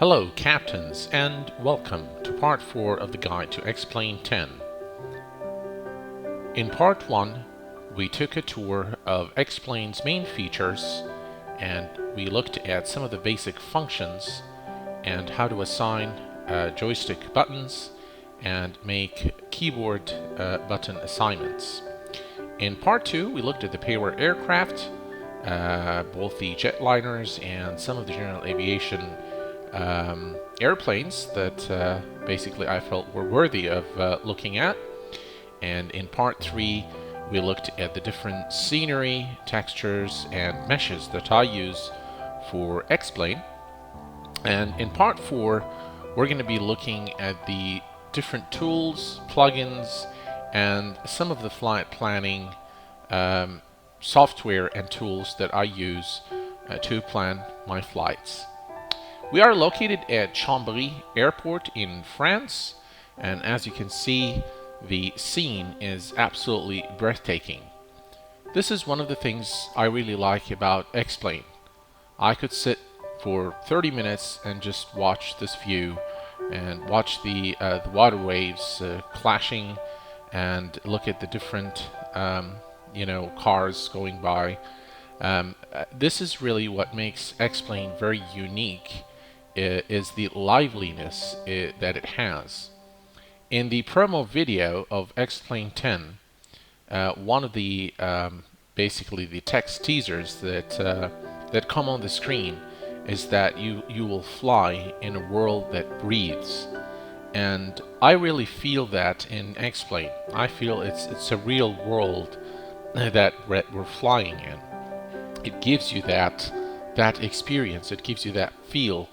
Hello captains, and welcome to part 4 of the guide to X-Plane 10. In part 1 we took a tour of X-Plane's main features and we looked at some of the basic functions and how to assign joystick buttons and make keyboard button assignments. In part 2 we looked at the pair aircraft, both the jetliners and some of the general aviation airplanes that basically I felt were worthy of looking at. And in part 3 we looked at the different scenery, textures and meshes that I use for X-Plane. And in part 4 we're going to be looking at the different tools, plugins and some of the flight planning software and tools that I use to plan my flights. We are located at Chambéry Airport in France, and as you can see, the scene is absolutely breathtaking. This is one of the things I really like about X-Plane. I could sit for 30 minutes and just watch this view and watch the water waves clashing and look at the different cars going by. This is really what makes X-Plane very unique, is the liveliness that it has. In the promo video of X-Plane 10, one of the basically the text teasers that come on the screen is that you will fly in a world that breathes, and I really feel that in X-Plane. I feel it's a real world that we're flying in. It gives you that experience. It gives you that feel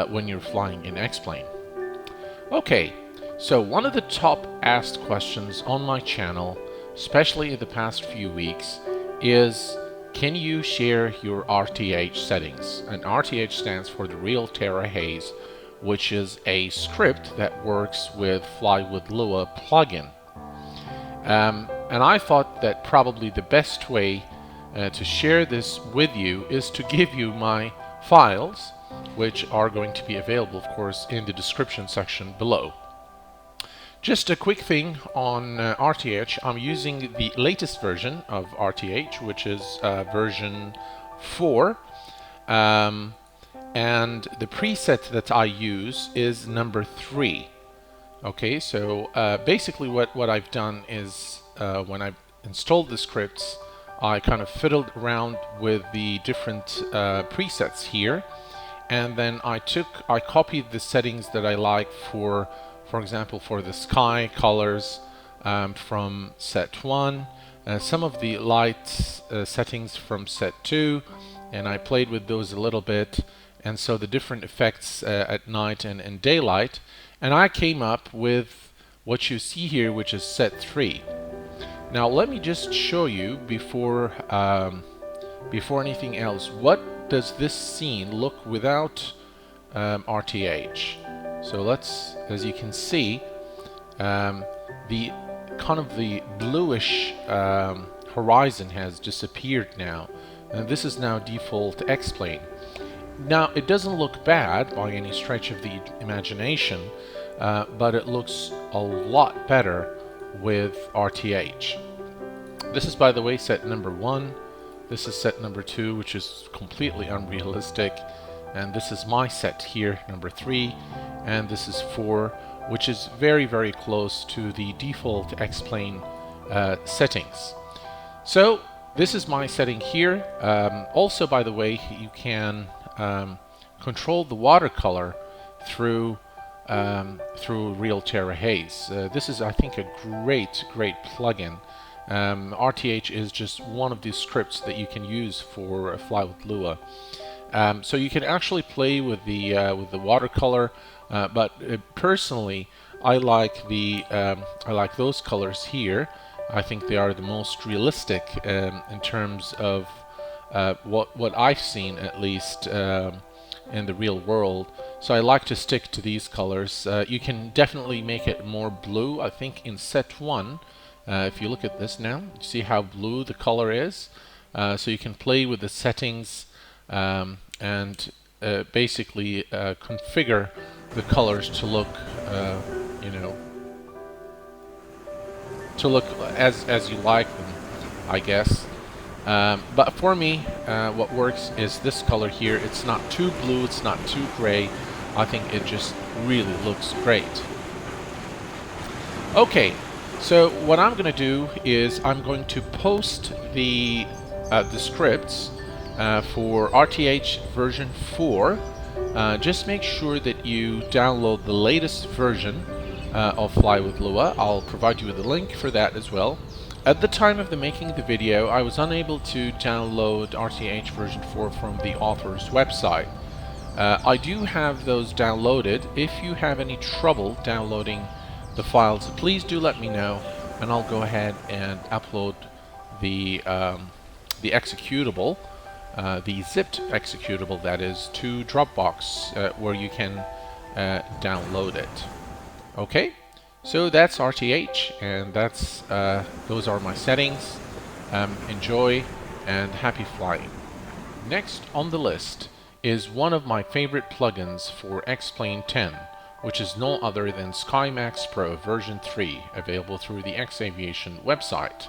when you're flying in X-Plane. Okay, so one of the top asked questions on my channel, especially in the past few weeks, is can you share your RTH settings? And RTH stands for the Real Terra Haze, which is a script that works with Fly with Lua plugin. And I thought that probably the best way to share this with you is to give you my files, which are going to be available, of course, in the description section below. Just a quick thing on RTH. I'm using the latest version of RTH, which is version 4. And the preset that I use is number 3. Okay, so basically what I've done is when I installed the scripts, I kind of fiddled around with the different presets here, and then I copied the settings that I like for example, for the sky colors from set 1, some of the light settings from set 2, and I played with those a little bit, and so the different effects at night and daylight, and I came up with what you see here, which is set 3. Now let me just show you before anything else, what does this scene look without RTH? So let's, as you can see, the kind of the bluish horizon has disappeared now, and this is now default X-Plane. Now it doesn't look bad by any stretch of the imagination, but it looks a lot better with RTH. This is, by the way, set number 1. This is set number 2, which is completely unrealistic, and this is my set here, number 3, and this is 4, which is very, very close to the default X-Plane settings. So this is my setting here. Also, by the way, you can control the watercolor through Real Terra Haze. This is, I think, a great plugin. RTH is just one of these scripts that you can use for Fly with Lua. So you can actually play with the watercolor, but personally, I like those colors here. I think they are the most realistic in terms of what I've seen, at least in the real world. So I like to stick to these colors. You can definitely make it more blue. I think in set 1, if you look at this now, you see how blue the color is. So you can play with the settings and basically configure the colors to look, you know, to look as you like them, I guess. But for me, what works is this color here. It's not too blue, it's not too gray. I think it just really looks great. Okay, so what I'm going to do is I'm going to post the scripts for RTH version 4. Just make sure that you download the latest version of Fly with Lua. I'll provide you with a link for that as well. At the time of the making of the video, I was unable to download RTH version 4 from the author's website. I do have those downloaded. If you have any trouble downloading the files, please do let me know, and I'll go ahead and upload the executable, the zipped executable, that is, to Dropbox, where you can download it. Okay, so that's RTH, and that's those are my settings. Enjoy and happy flying. Next on the list is one of my favorite plugins for X-Plane 10, which is no other than SkyMax Pro version 3, available through the X-Aviation website.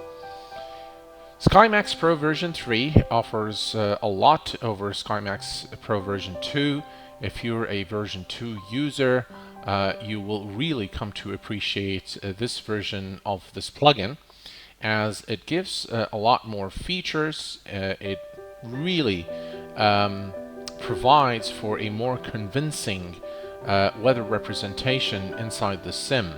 SkyMax Pro version 3 offers a lot over SkyMax Pro version 2. If you're a version 2 user, you will really come to appreciate this version of this plugin, as it gives a lot more features. It really provides for a more convincing weather representation inside the sim.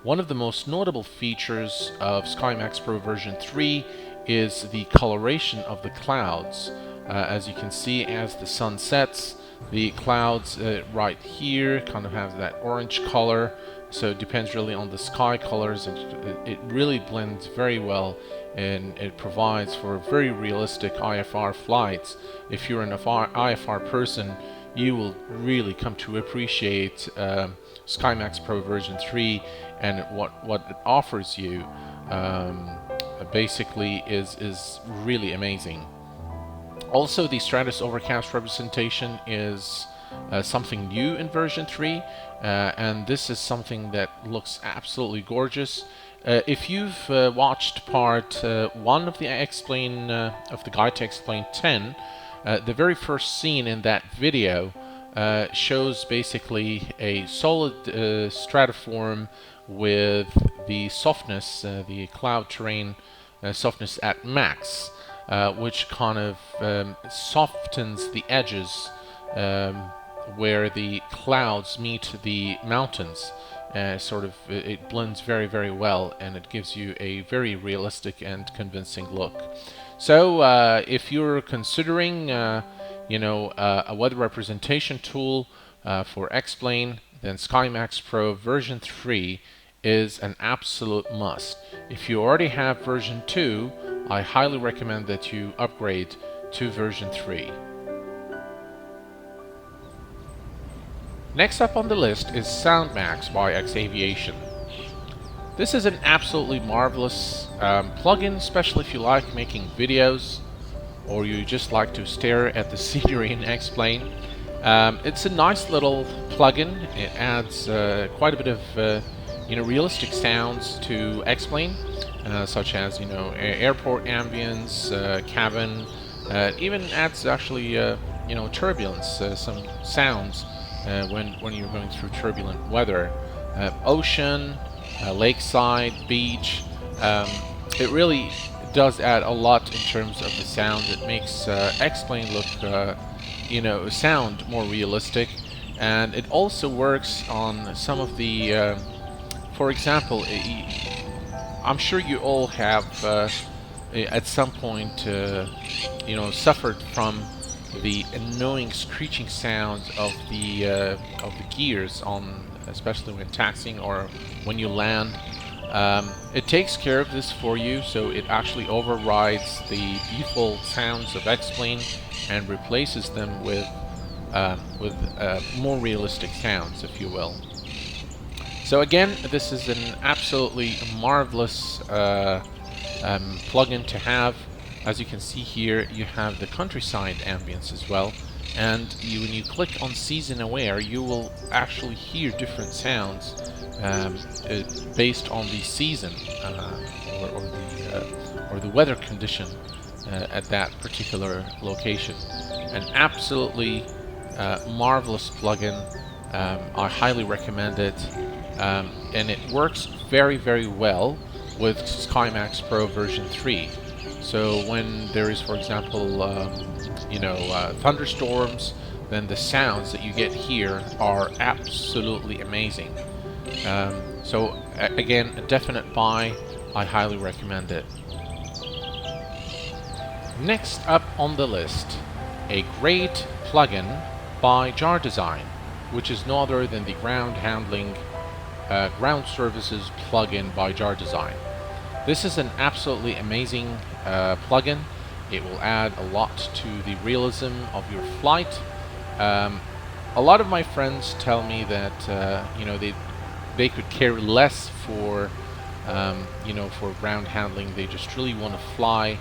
One of the most notable features of SkyMax Pro version 3 is the coloration of the clouds. As you can see, as the sun sets, the clouds right here kind of have that orange color, so it depends really on the sky colors, and it really blends very well, and it provides for very realistic IFR flights. If you're an IFR person, you will really come to appreciate SkyMax Pro version 3 and what it offers you. Basically is really amazing. Also, the Stratus Overcast representation is something new in version 3, and this is something that looks absolutely gorgeous. If you've watched part 1 of the X-Plane, of the guide to X-Plane 10, the very first scene in that video shows basically a solid stratiform with the softness, the cloud terrain softness at max, which kind of softens the edges where the clouds meet the mountains. Sort of, it blends very, very well, and it gives you a very realistic and convincing look. So if you're considering you know, a weather representation tool for X-Plane, then SkyMax Pro version 3 is an absolute must. If you already have version 2, I highly recommend that you upgrade to version 3. Next up on the list is SoundMax by X-Aviation. This is an absolutely marvelous plugin, especially if you like making videos or you just like to stare at the scenery in X-Plane. It's a nice little plugin. It adds quite a bit of you know, realistic sounds to X-Plane, such as, you know, airport ambience, cabin. Even adds actually you know, turbulence, some sounds when you're going through turbulent weather. Ocean, lakeside, beach. It really does add a lot in terms of the sound. It makes X-Plane look, you know, sound more realistic, and it also works on some of the, for example, I'm sure you all have at some point, you know, suffered from the annoying screeching sound of the gears on, especially when taxiing or when you land. It takes care of this for you, so it actually overrides the default sounds of X-Plane and replaces them with more realistic sounds, if you will. So again, this is an absolutely marvelous plugin to have. As you can see here, you have the countryside ambience as well. and when you click on Season Aware, you will actually hear different sounds based on the season or the weather condition at that particular location. An absolutely marvelous plugin. I highly recommend it, and it works very, very well with SkyMax Pro version 3. So when there is, for example, thunderstorms, then the sounds that you get here are absolutely amazing. So again, a definite buy. I highly recommend it. Next up on the list, a great plugin by Jar Design, which is no other than the ground handling ground services plugin by Jar Design. This is an absolutely amazing plugin. It will add a lot to the realism of your flight. A lot of my friends tell me that they could care less for for ground handling. They just really want to fly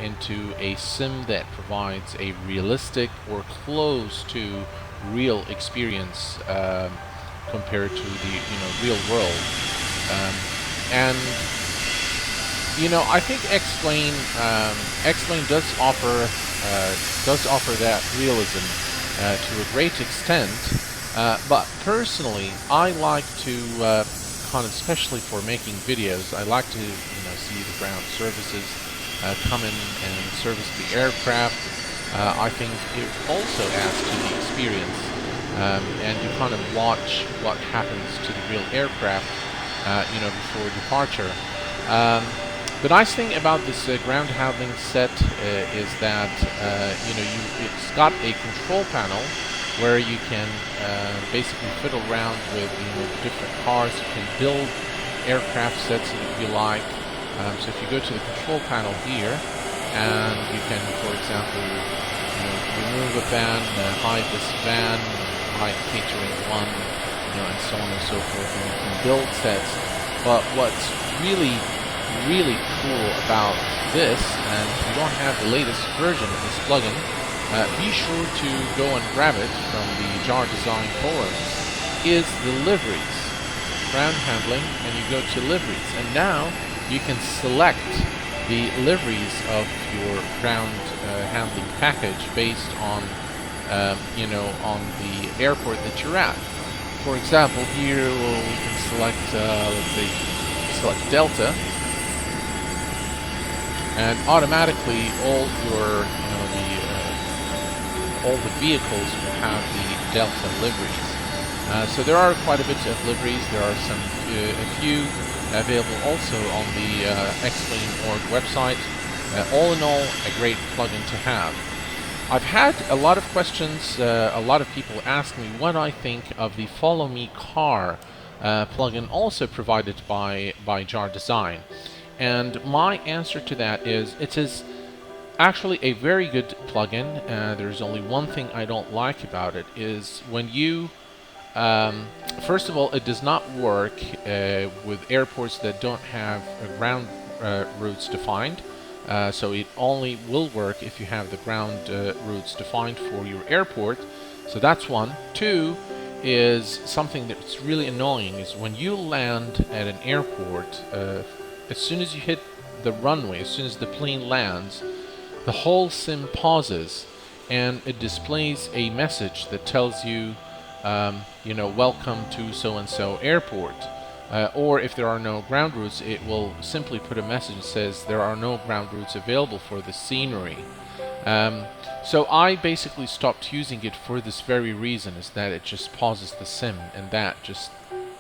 into a sim that provides a realistic or close to real experience compared to the real world. And I think X-Plane does offer that realism to a great extent. But personally, I like to kind of, especially for making videos, I like to see the ground services come in and service the aircraft. I think it also adds to the experience, and you kind of watch what happens to the real aircraft, before departure. The nice thing about this ground handling set is that it's got a control panel where you can basically fiddle around with different cars. You can build aircraft sets if you like. So if you go to the control panel here, and you can, for example, remove a van, hide this van, hide catering one, and so on and so forth. And you can build sets. But what's really, really cool about this, and if you don't have the latest version of this plugin, be sure to go and grab it from the Jar Design forums, is the liveries. Ground handling, and you go to liveries, and now you can select the liveries of your ground handling package based on on the airport that you're at. For example, here we can select select Delta, and automatically all your all the vehicles will have the Delta liveries. So there are quite a bit of liveries. There are a few available also on the X-Plane.org website. All in all, a great plugin to have. I've had a lot of questions. A lot of people ask me what I think of the Follow Me Car plugin, also provided by Jar Design. And my answer to that is, it is actually a very good plugin. There's only one thing I don't like about it, is when you first of all, it does not work with airports that don't have ground routes defined. So it only will work if you have the ground routes defined for your airport. So that's one. Two is something that's really annoying, is when you land at an airport, as soon as you hit the runway, as soon as the plane lands, the whole sim pauses and it displays a message that tells you welcome to so-and-so airport. Or if there are no ground routes, it will simply put a message that says there are no ground routes available for the scenery. So I basically stopped using it for this very reason, is that it just pauses the sim, and that just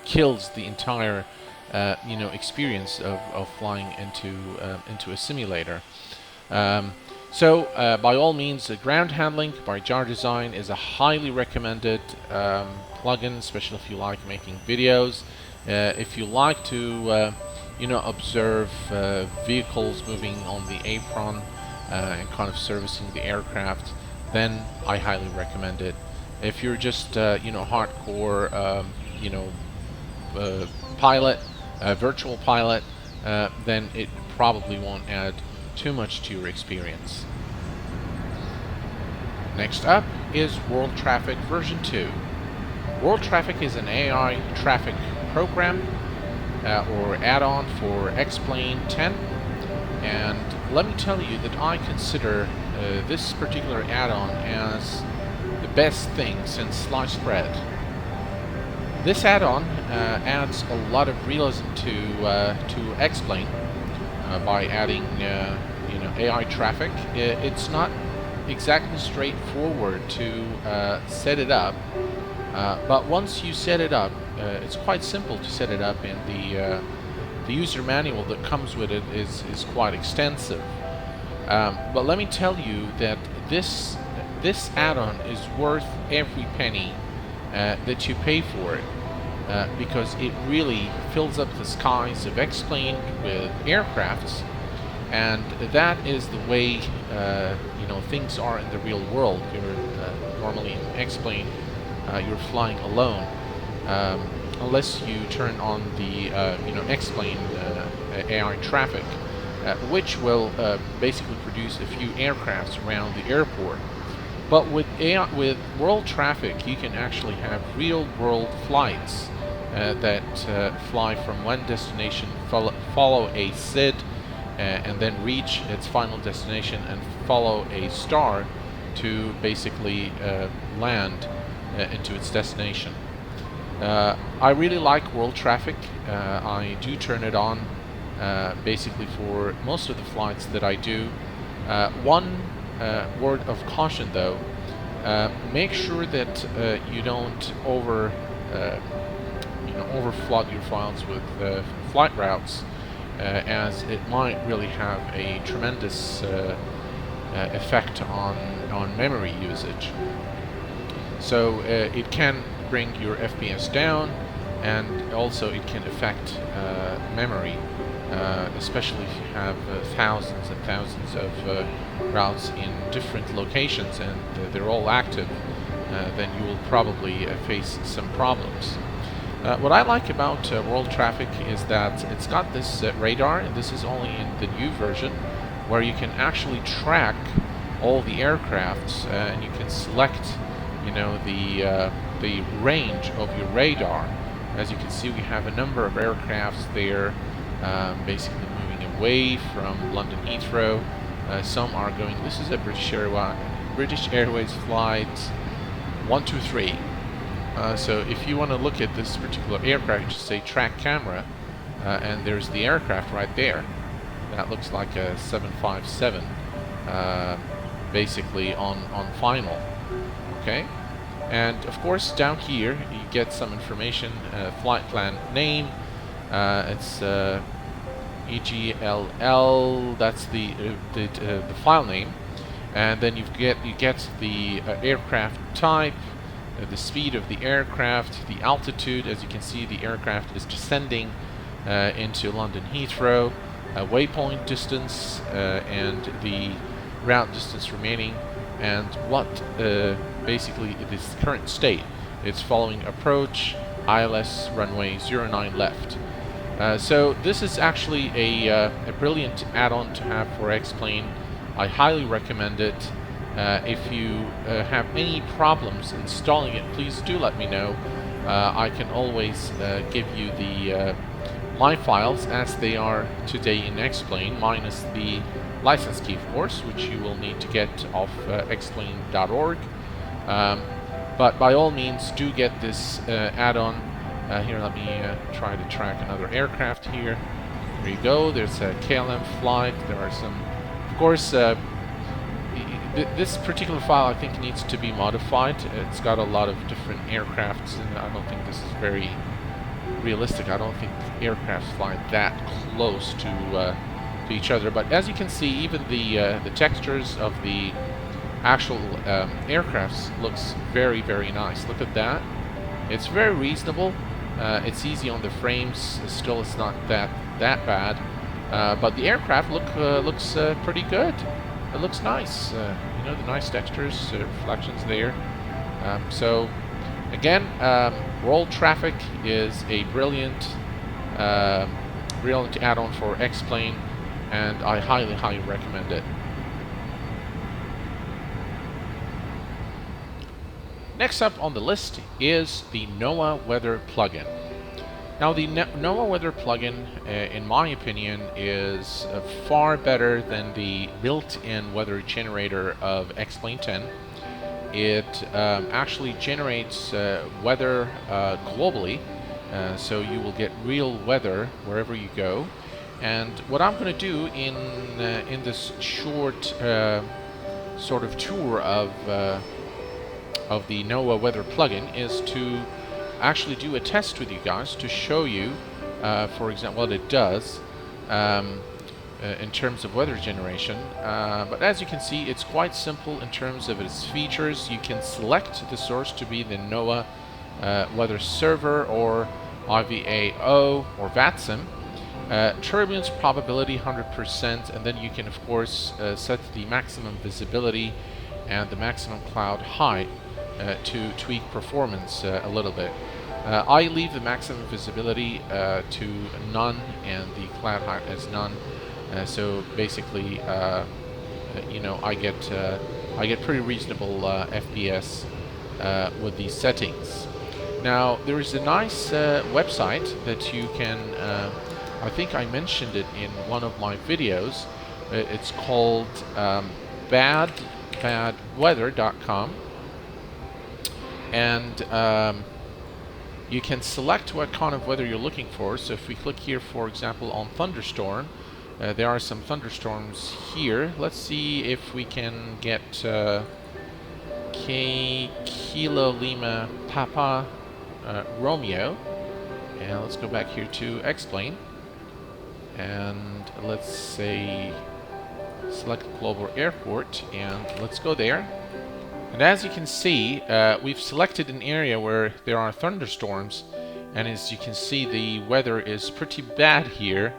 kills the entire experience of flying into a simulator. So by all means, ground handling by Jar Design is a highly recommended plugin, especially if you like making videos. If you like to observe vehicles moving on the apron and kind of servicing the aircraft, then I highly recommend it. If you're just hardcore pilot, virtual pilot, then it probably won't add too much to your experience. Next up is World Traffic version 2. World Traffic is an AI traffic program or add-on for X-Plane 10, and let me tell you that I consider this particular add-on as the best thing since sliced bread. This add-on adds a lot of realism to X-Plane by adding AI traffic. It's not exactly straightforward to set it up, but once you set it up, it's quite simple to set it up, and the user manual that comes with it is quite extensive. But let me tell you that this add-on is worth every penny that you pay for it, because it really fills up the skies of X-Plane with aircrafts, and that is the way things are in the real world. You're normally in X-Plane, you're flying alone, unless you turn on the X-Plane AI traffic, which will basically produce a few aircrafts around the airport. But with world traffic, you can actually have real-world flights that fly from one destination, follow a SID, and then reach its final destination and follow a star to basically land into its destination. I really like world traffic. I do turn it on basically for most of the flights that I do. One word of caution though, make sure that you don't overflood your files with flight routes, as it might really have a tremendous effect on memory usage. So it can bring your FPS down, and also it can affect memory, especially if you have thousands and thousands of routes in different locations and they're all active, then you will probably face some problems. What I like about world traffic is that it's got this radar, and this is only in the new version, where you can actually track all the aircrafts, and you can select the range of your radar. As you can see, we have a number of aircrafts there, basically moving away from London Heathrow. Some are going, this is a British Airways flight 123. So if you want to look at this particular aircraft, you just say track camera, and there's the aircraft right there. That looks like a 757, basically on final. Okay, and of course down here you get some information, flight plan name, it's EGLL, that's the file name, and then you get the aircraft type, the speed of the aircraft, the altitude. As you can see, the aircraft is descending into London Heathrow, waypoint distance, and the route distance remaining, and what basically this current state. It's following approach, ILS runway 09 left. So this is actually a brilliant add-on to have for X-Plane. I highly recommend it. If you have any problems installing it, please do let me know. I can always give you the my files as they are today in X-Plane, minus the license key, of course, which you will need to get off xplane.org. But by all means, do get this add-on. Here, let me try to track another aircraft here. There you go. There's a KLM flight. There are some, of course, this particular file I think needs to be modified. It's got a lot of different aircrafts, and I don't think this is very realistic. I don't think aircrafts fly that close to each other. But as you can see, even the textures of the actual aircrafts looks very, very nice. Look at that. It's very reasonable. It's easy on the frames. Still, it's not that bad. But the aircraft looks pretty good. It looks nice. The nice textures, reflections there. So again, world traffic is a brilliant add-on for X-Plane, and I highly recommend it. Next up on the list is the NOAA Weather plugin. Now the NOAA Weather plugin, in my opinion, is far better than the built-in weather generator of X-Plane 10. It actually generates weather globally, so you will get real weather wherever you go. And what I'm going to do in this short sort of tour of the NOAA Weather plugin is to actually do a test with you guys to show you, for example, what it does in terms of weather generation. But as you can see, it's quite simple in terms of its features. You can select the source to be the NOAA Weather Server or IVAO or VATSIM. Turbulence probability 100%, and then you can of course set the maximum visibility and the maximum cloud height to tweak performance a little bit. I leave the maximum visibility to none and the cloud height as none. So basically, you know, I get pretty reasonable FPS with these settings. Now there is a nice website that you can. I think I mentioned it in one of my videos. It's called badweather.com, and you can select what kind of weather you're looking for. So if we click here, for example, on thunderstorm, there are some thunderstorms here. Let's see if we can get Kilo Lima Papa Romeo, and let's go back here to X-Plane. And let's say select global airport, and let's go there. And as you can see, we've selected an area where there are thunderstorms, and as you can see, the weather is pretty bad here.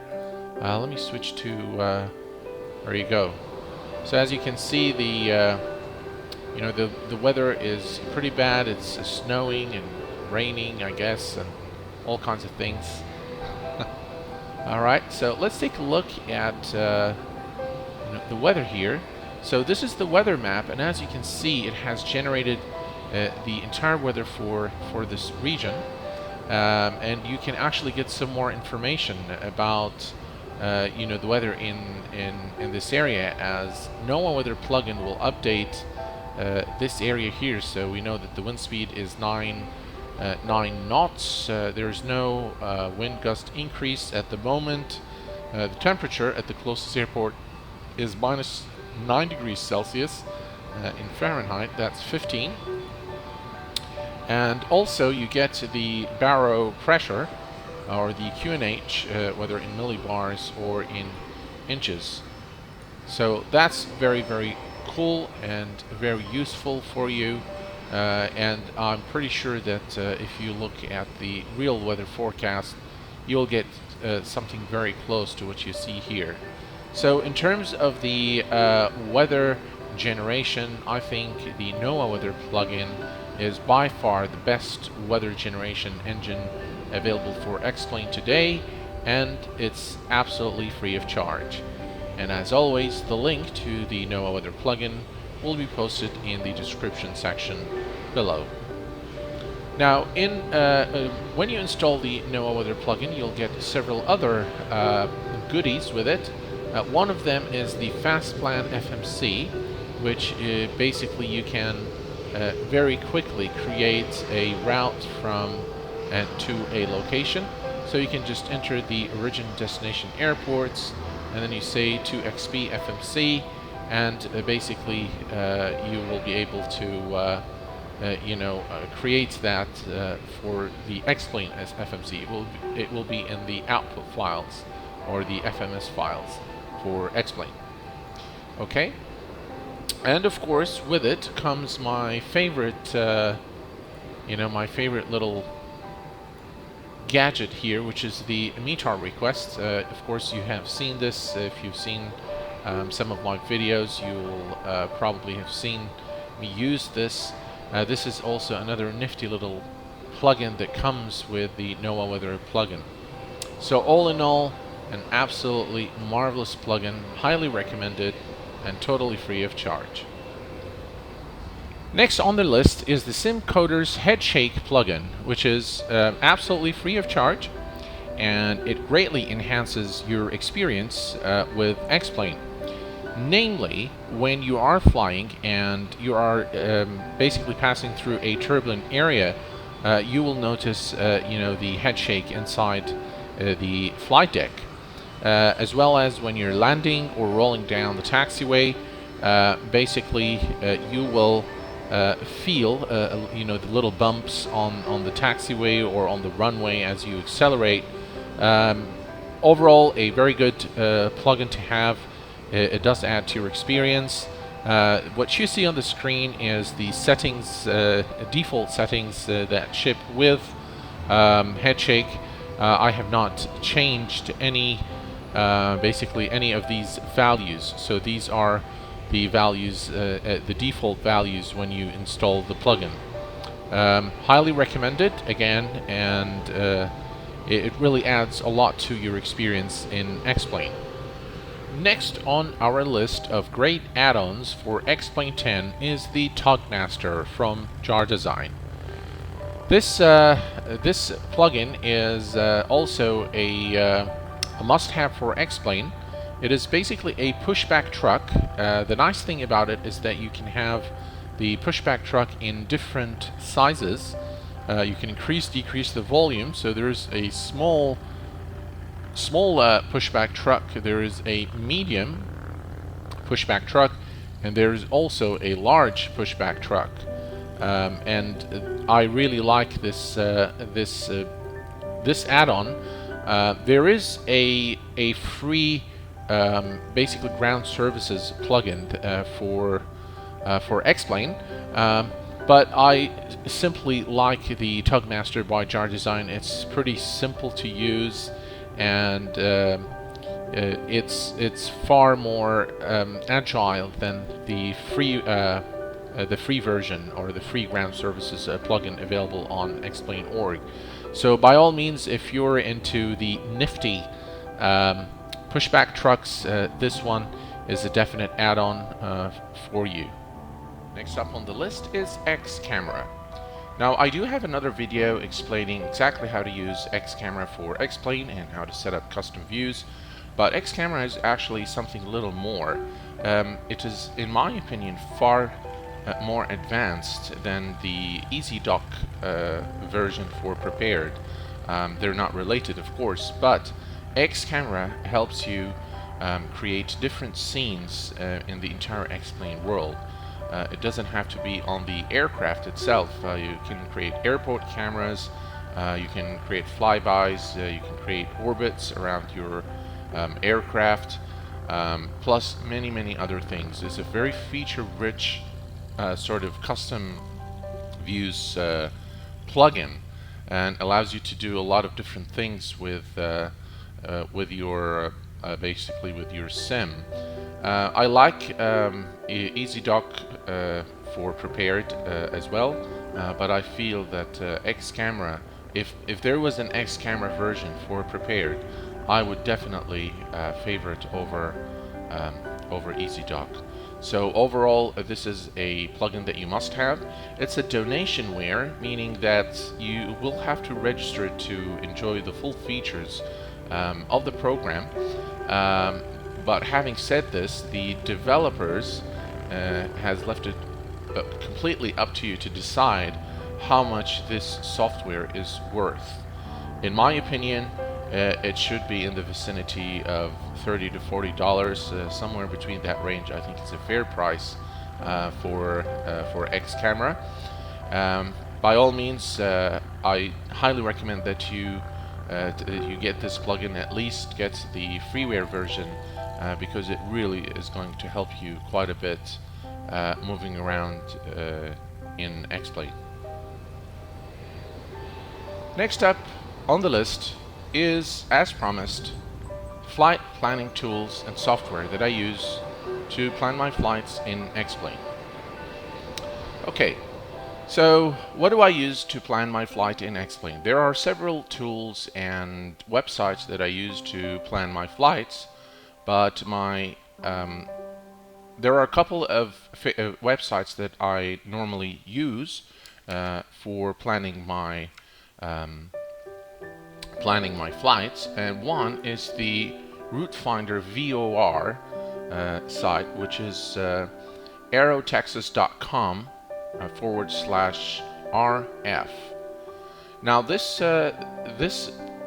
Let me switch to there you go. So as you can see, the you know, the weather is pretty bad. It's snowing and raining, I guess, and all kinds of things. Alright, so let's take a look at you know, the weather here. So this is the weather map, and as you can see, it has generated the entire weather for this region. And you can actually get some more information about you know, the weather in this area, as NOAA Weather plugin will update this area here. So we know that the wind speed is 9 knots. There's no wind gust increase at the moment. The temperature at the closest airport is -9 degrees Celsius in Fahrenheit. That's 15. And also you get the baro pressure, or the QNH, whether in millibars or in inches. So that's very, very cool and very useful for you. And I'm pretty sure that if you look at the real weather forecast, you'll get something very close to what you see here. So in terms of the weather generation, I think the NOAA Weather plugin is by far the best weather generation engine available for X-Plane today, and it's absolutely free of charge. And as always, the link to the NOAA Weather plugin will be posted in the description section below. Now, when you install the NOAA Weather plugin, you'll get several other goodies with it. One of them is the Fast Plan FMC, which basically you can very quickly create a route from to a location. So you can just enter the origin destination airports, and then you say to XP FMC, and basically you will be able to you know, create that for the X-Plane as FMC. It will be in the output files or the FMS files for X-Plane. Okay, and of course with it comes my favorite you know, my favorite little gadget here, which is the METAR request. Of course you have seen this. If you've seen some of my videos, you'll probably have seen me use this. This is also another nifty little plugin that comes with the NOAA Weather plugin. So all in all, an absolutely marvelous plugin, highly recommended, and totally free of charge. Next on the list is the SimCoder's Headshake plugin, which is absolutely free of charge, and it greatly enhances your experience with X-Plane. Namely, when you are flying and you are basically passing through a turbulent area, you will notice the headshake inside the flight deck, as well as when you're landing or rolling down the taxiway. Basically, you will feel the little bumps on the taxiway or on the runway as you accelerate. Overall, a very good plugin to have. It does add to your experience. What you see on the screen is the settings, default settings that ship with Headshake. I have not changed any, basically any of these values. So these are the values, the default values when you install the plugin. Highly recommended again, and it really adds a lot to your experience in X-Plane. Next on our list of great add-ons for X-Plane 10 is the Tugmaster from Jar Design. This plugin is also a must-have for X-Plane. It is basically a pushback truck. The nice thing about it is that you can have the pushback truck in different sizes. You can increase, decrease the volume. So there's a small pushback truck, there is a medium pushback truck, and there is also a large pushback truck. And I really like this this add-on. There is a free basically ground services plugin for X-Plane, but I simply like the Tugmaster by Jar Design. It's pretty simple to use, and it's far more agile than the free version or the free ground services plugin available on X-Plane.org. So by all means, if you're into the nifty pushback trucks, this one is a definite add-on for you. Next up on the list is XCamera. Now, I do have another video explaining exactly how to use XCamera for X-Plane and how to set up custom views, but XCamera is actually something a little more. It is, in my opinion, far more advanced than the EasyDock version for Prepared. They're not related, of course, but XCamera helps you create different scenes in the entire X-Plane world. It doesn't have to be on the aircraft itself. You can create airport cameras, you can create flybys, you can create orbits around your aircraft, plus many other things. It's a very feature-rich sort of custom views plugin, and allows you to do a lot of different things with your basically with your sim. I like EasyDock for Prepared as well, but I feel that XCamera, if there was an XCamera version for Prepared, I would definitely favor it over EasyDock. So overall, this is a plugin that you must have. It's a donationware, meaning that you will have to register to enjoy the full features of the program. But having said this, the developers has left it completely up to you to decide how much this software is worth. In my opinion, it should be in the vicinity of $30 to $40, somewhere between that range. I think it's a fair price for XCamera. By all means, I highly recommend that you get this plugin, at least get the freeware version, because it really is going to help you quite a bit moving around in X-Plane. Next up on the list is, as promised, flight planning tools and software that I use to plan my flights in X-Plane. Okay, so what do I use to plan my flight in X-Plane? There are several tools and websites that I use to plan my flights, but my there are a couple of websites that I normally use for planning my flights, and one is the Route Finder VOR site, which is aerotexas.com /RF. Now this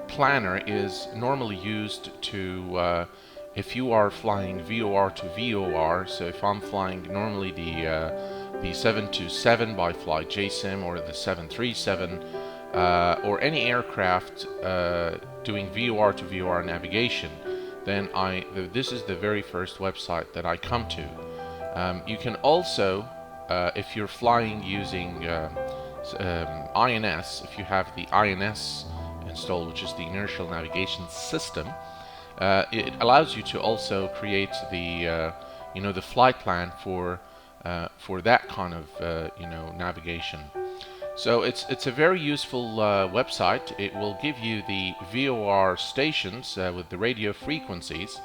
planner is normally used to if you are flying VOR to VOR. So if I'm flying normally the 727 by FlyJSim, or the 737, or any aircraft doing VOR to VOR navigation, then this is the very first website that I come to. You can also, if you're flying using INS, if you have the INS installed, which is the Inertial Navigation System, it allows you to also create the the flight plan for that kind of navigation. So it's a very useful website. It will give you the VOR stations with the radio frequencies,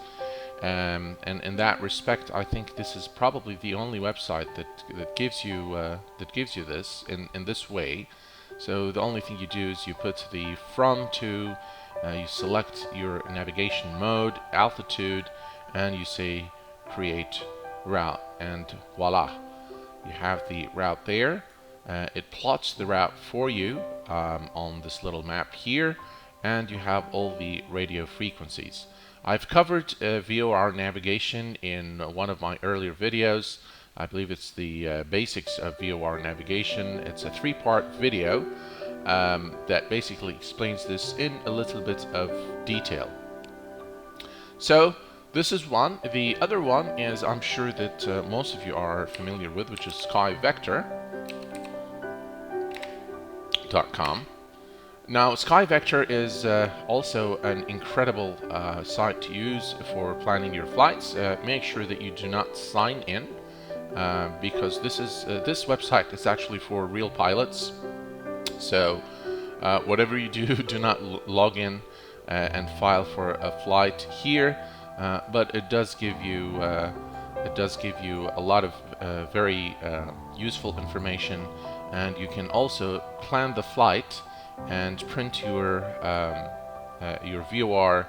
and in that respect, I think this is probably the only website that gives you this in this way. So the only thing you do is you put the from to, you select your navigation mode, altitude, and you say create route, and voila, you have the route there. It plots the route for you on this little map here, and you have all the radio frequencies. I've covered VOR navigation in one of my earlier videos. I believe it's the basics of VOR navigation. It's a 3-part video that basically explains this in a little bit of detail. So this is one. The other one is, I'm sure that most of you are familiar with, which is SkyVector.com. Now, SkyVector is also an incredible site to use for planning your flights. Make sure that you do not sign in, because this website is actually for real pilots. So whatever you do, do not log in and file for a flight here. But it does give you a lot of very useful information, and you can also plan the flight and print your VOR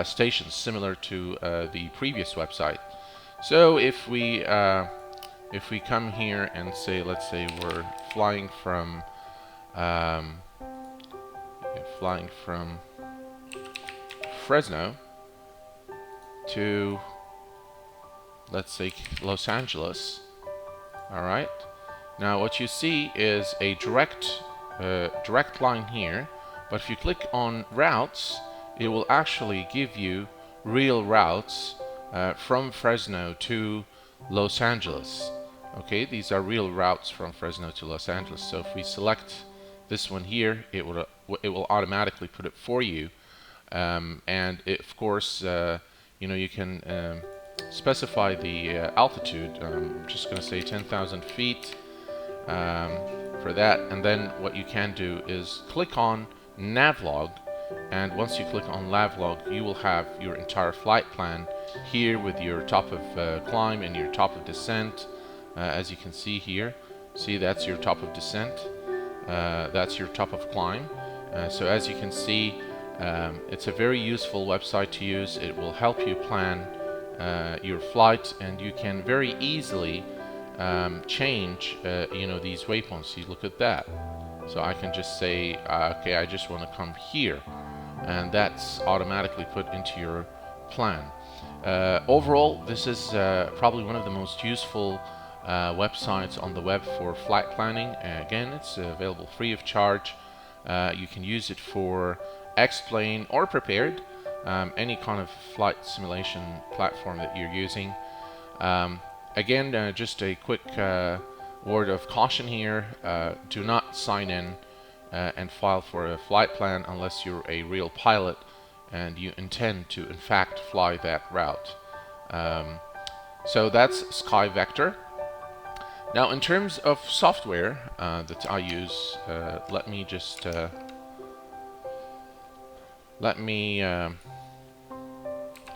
stations similar to the previous website. So if we come here and say, let's say we're flying from Fresno to, let's say, Los Angeles. All right. Now what you see is a direct line here, but if you click on routes, it will actually give you real routes from Fresno to Los Angeles. Okay, these are real routes from Fresno to Los Angeles. So if we select this one here, it will automatically put it for you, and of course you can specify the altitude. I'm just going to say 10,000 feet for that, and then what you can do is click on Navlog, and once you click on Navlog, you will have your entire flight plan here with your top of climb and your top of descent. As you can see here, see, that's your top of descent, that's your top of climb. So as you can see, it's a very useful website to use. It will help you plan your flight, and you can very easily change these waypoints. You look at that. So I can just say, okay, I just want to come here, and that's automatically put into your plan. Overall, this is probably one of the most useful websites on the web for flight planning. Again, it's available free of charge. You can use it for X-Plane or Prepared, any kind of flight simulation platform that you're using. Again, just a quick word of caution here. Do not sign in and file for a flight plan unless you're a real pilot and you intend to in fact fly that route. So that's SkyVector. Now, in terms of software that I use, let me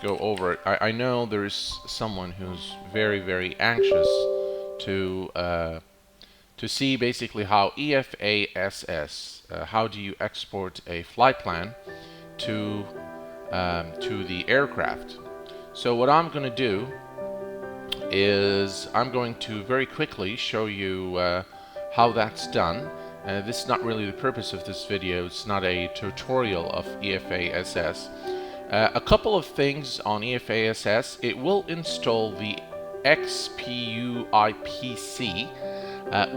go over it. I know there's someone who's very, very anxious to see basically how EFASS, how do you export a flight plan to the aircraft. So what I'm going to do is I'm going to very quickly show you how that's done. This is not really the purpose of this video. It's not a tutorial of EFASS. A couple of things on EFASS. It will install the XPUIPC,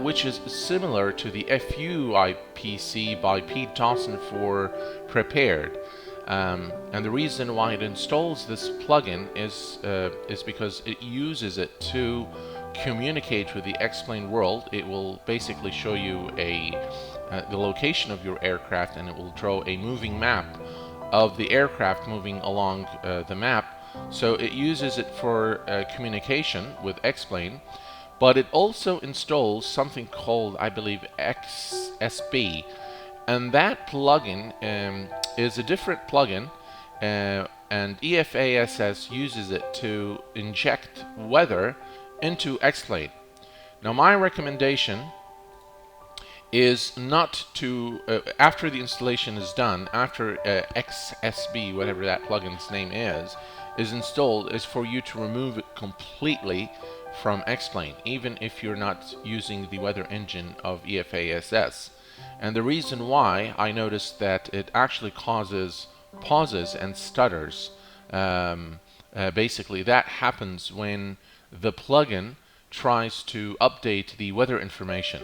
which is similar to the FUIPC by Pete Dawson for Prepared. And the reason why it installs this plugin is because it uses it to communicate with the X-Plane world. It will basically show you the location of your aircraft, and it will draw a moving map of the aircraft moving along the map. So it uses it for communication with X-Plane, but it also installs something called, I believe, XSB, and that plugin is a different plugin, and EFASS uses it to inject weather into X-Plane. Now my recommendation is not to, after the installation is done, after XSB, whatever that plugin's name is installed, is for you to remove it completely from X-Plane, even if you're not using the weather engine of EFASS. And the reason why, I noticed that it actually causes pauses and stutters. Basically, that happens when the plugin tries to update the weather information.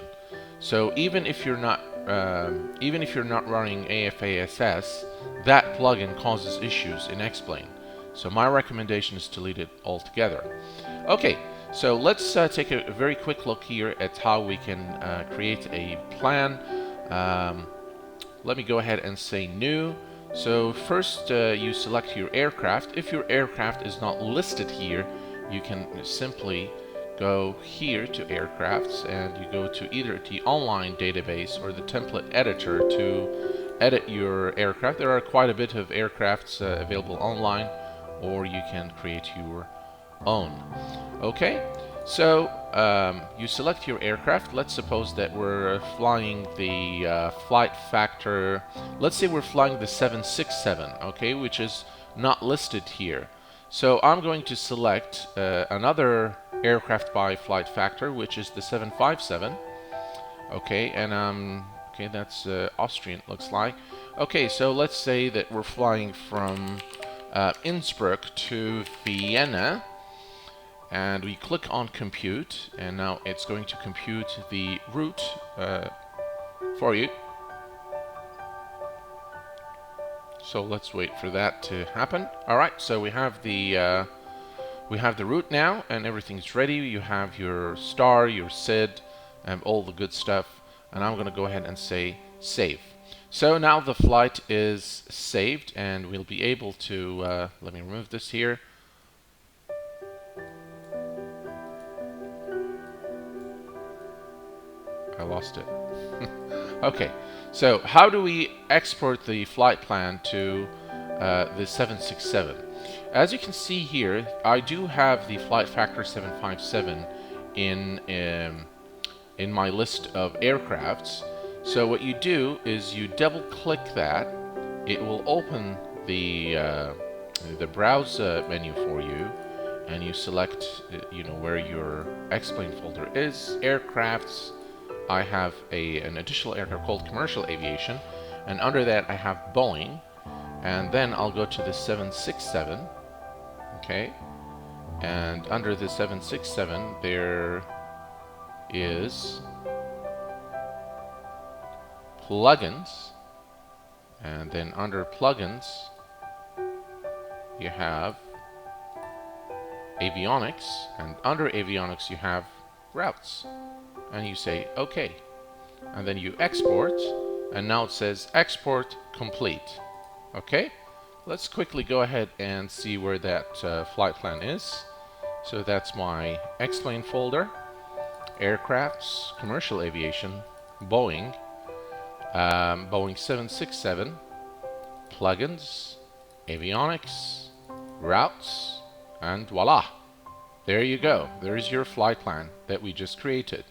So even if you're not running EFASS, that plugin causes issues in X-Plane. So my recommendation is to delete it altogether. Okay, so let's take a very quick look here at how we can create a plan. Let me go ahead and say new. So first you select your aircraft. If your aircraft is not listed here, you can simply go here to aircrafts, and you go to either the online database or the template editor to edit your aircraft. There are quite a bit of aircrafts available online, or you can create your own. Okay, so you select your aircraft. Let's suppose that we're flying the flight factor. Let's say we're flying the 767, okay, which is not listed here. So I'm going to select another aircraft by flight factor, which is the 757. Okay, and okay, that's Austrian, looks like. Okay, so let's say that we're flying from Innsbruck to Vienna, and we click on compute, and now it's going to compute the route for you. So let's wait for that to happen. All right, so we have the route now, and everything's ready. You have your star, your SID, and all the good stuff. And I'm going to go ahead and say save. So now the flight is saved, and we'll be able to. Let me remove this here. I lost it. Okay, so how do we export the flight plan to the 767? As you can see here, I do have the flight factor 757 in my list of aircrafts. So what you do is you double click that. It will open the browse menu for you, and you select where your X-Plane folder is, aircrafts. I have an additional aircraft called Commercial Aviation, and under that I have Boeing, and then I'll go to the 767, okay, and under the 767 there is plugins, and then under plugins you have avionics, and under avionics you have routes. And you say OK, and then you export, and now it says export complete. Okay, let's quickly go ahead and see where that flight plan is. So that's my X-Plane folder, aircrafts, commercial aviation, Boeing, Boeing 767, plugins, avionics, routes, and voila. There you go. There's your flight plan that we just created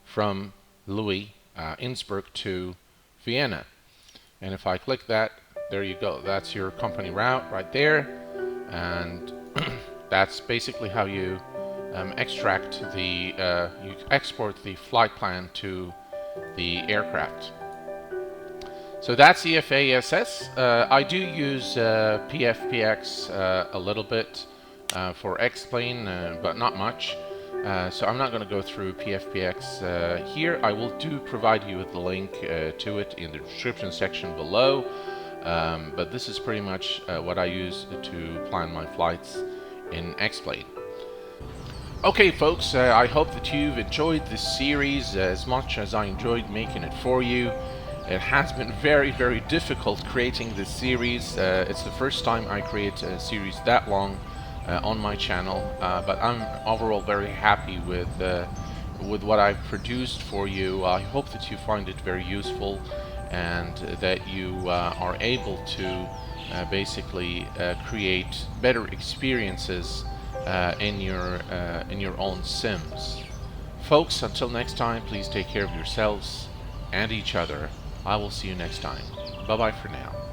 from Louis, Innsbruck to Vienna. And if I click that, there you go. That's your company route right there. And that's basically how you extract the, you export the flight plan to the aircraft. So that's the FASS. I do use PFPX a little bit for X-Plane, but not much. So I'm not going to go through PFPX here. I will provide you with the link to it in the description section below. But this is pretty much what I use to plan my flights in X-Plane. Okay folks, I hope that you've enjoyed this series as much as I enjoyed making it for you. It has been very, very difficult creating this series. It's the first time I create a series that long on my channel, but I'm overall very happy with what I've produced for you. I hope that you find it very useful and that you are able to basically create better experiences in your own sims. Folks, until next time, please take care of yourselves and each other. I will see you next time. Bye bye for now.